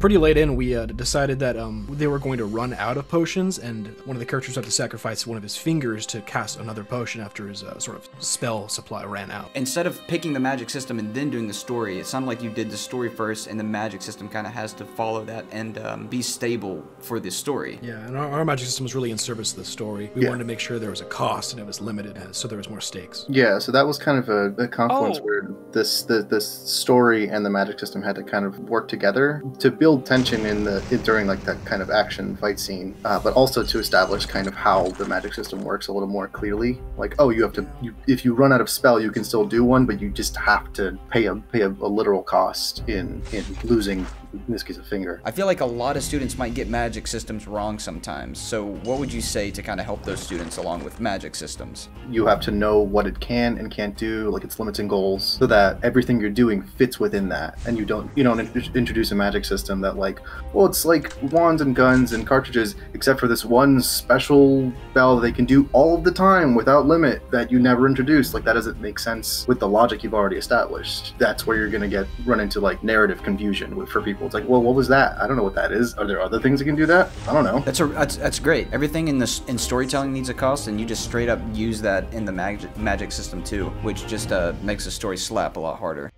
pretty late in, we decided that they were going to run out of potions, and one of the characters had to sacrifice one of his fingers to cast another potion after his sort of spell supply ran out. Instead of picking the magic system and then doing the story, it sounded like you did the story first, and the magic system kind of has to follow that and be stable for the story. Yeah, and our magic system was really in service of the story. We wanted to make sure there was a cost and it was limited, so there was more stakes. Yeah, so that was kind of a confluence where this story and the magic system had to kind of work together to build tension during like that kind of action fight scene, but also to establish kind of how the magic system works a little more clearly. Like, oh, if you run out of spell, you can still do one, but you just have to pay a literal cost in losing, in this case, a finger. I feel like a lot of students might get magic systems wrong sometimes. So what would you say to kind of help those students along with magic systems? You have to know what it can and can't do, like its limits and goals, so that everything you're doing fits within that, and you don't introduce a magic system that like, well, it's like wands and guns and cartridges, except for this one special spell that they can do all of the time without limit that you never introduced. Like, that doesn't make sense with the logic you've already established. That's where you're gonna run into like narrative confusion for people. It's like, well, what was that? I don't know what that is. Are there other things that can do that? I don't know. That's great. Everything in storytelling needs a cost, and you just straight up use that in the magic system too, which just makes the story slap a lot harder.